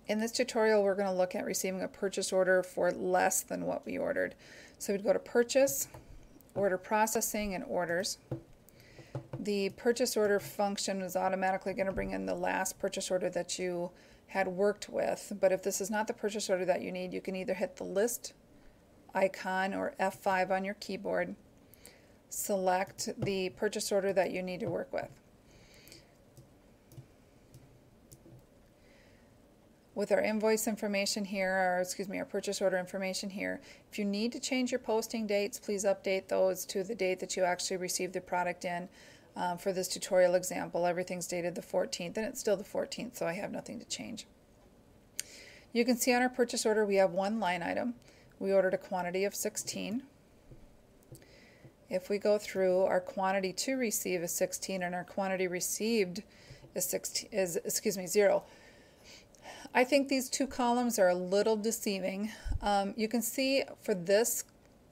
In this tutorial, we're going to look at receiving a purchase order for less than what we ordered. So we'd go to Purchase, Order Processing, and Orders. The purchase order function is automatically going to bring in the last purchase order that you had worked with, but if this is not the purchase order that you need, you can either hit the list icon or F5 on your keyboard, select the purchase order that you need to work with. With our invoice information here, our purchase order information here, if you need to change your posting dates, please update those to the date that you actually received the product in. For this tutorial example, everything's dated the 14th, and it's still the 14th, so I have nothing to change. You can see on our purchase order we have one line item. We ordered a quantity of 16. If we go through, our quantity to receive is 16, and our quantity received is 0. I think these two columns are a little deceiving. You can see for this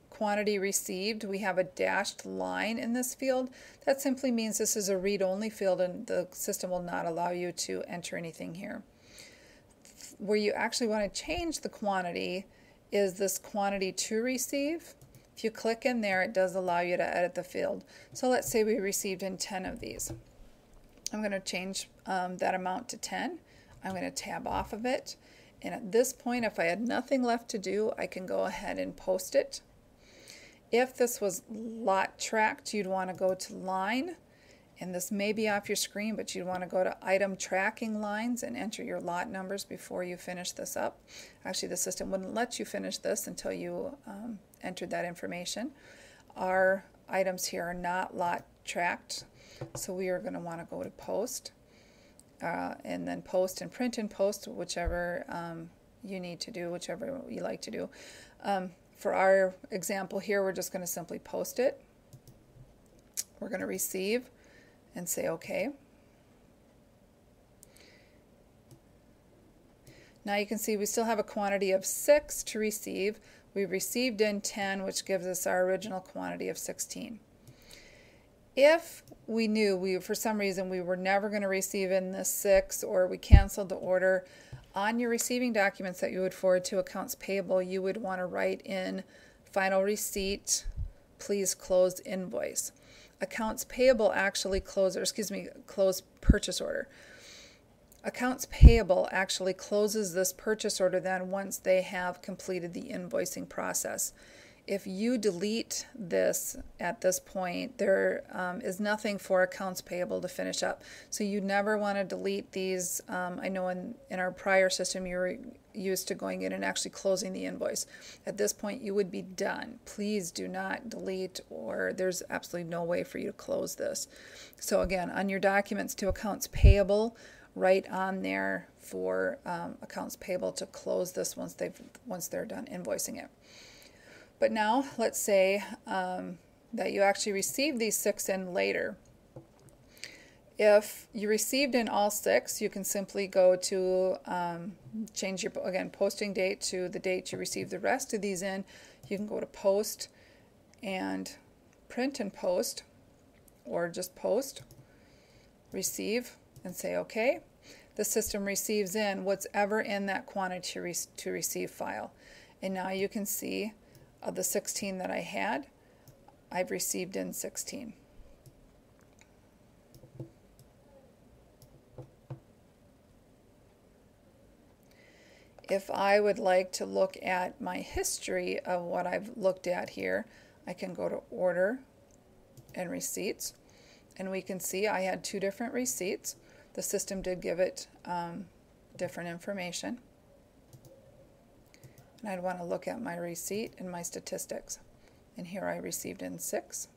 quantity received, we have a dashed line in this field. That simply means this is a read-only field and the system will not allow you to enter anything here. Where you actually want to change the quantity is this quantity to receive. If you click in there, it does allow you to edit the field. So let's say we received in 10 of these. I'm going to change that amount to 10. I'm going to tab off of it, and at this point, if I had nothing left to do, I can go ahead and post it. If this was lot tracked, you'd want to go to line, and this may be off your screen, but you'd want to go to item tracking lines and enter your lot numbers before you finish this up. Actually, the system wouldn't let you finish this until you entered that information. Our items here are not lot tracked, so we are going to want to go to post. And then post and print and post, whichever you need to do, whichever you like to do. For our example here, we're just going to simply post it. We're going to receive and say OK. Now you can see we still have a quantity of 6 to receive. We received in 10, which gives us our original quantity of 16. If we knew for some reason we were never going to receive in this 6, or we canceled the order, on your receiving documents that you would forward to accounts payable, you would want to write in final receipt, please close invoice. Accounts payable actually close purchase order. Accounts payable actually closes this purchase order then once they have completed the invoicing process. If you delete this at this point, there is nothing for accounts payable to finish up. So you never want to delete these. I know in our prior system you were used to going in and actually closing the invoice. At this point you would be done. Please do not delete, or there's absolutely no way for you to close this. So again, on your documents to accounts payable, write on there for accounts payable to close this once they're done invoicing it. But now, let's say that you actually received these 6 in later. If you received in all 6, you can simply go to change your, again, posting date to the date you received the rest of these in. You can go to post and print and post, or just post, receive, and say OK. The system receives in whatever in that quantity to receive file. And now you can see of the 16 that I had, I've received in 16. If I would like to look at my history of what I've looked at here, I can go to Order and Receipts, and we can see I had 2 different receipts. The system did give it different information. And I'd want to look at my receipt and my statistics. And here I received in 6.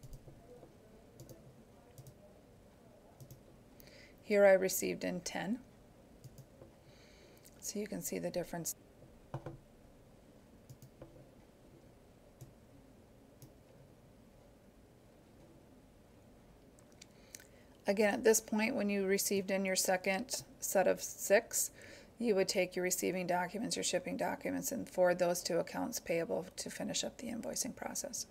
Here I received in 10. So you can see the difference. Again, at this point, when you received in your second set of 6, you would take your receiving documents, your shipping documents, and forward those to accounts payable to finish up the invoicing process.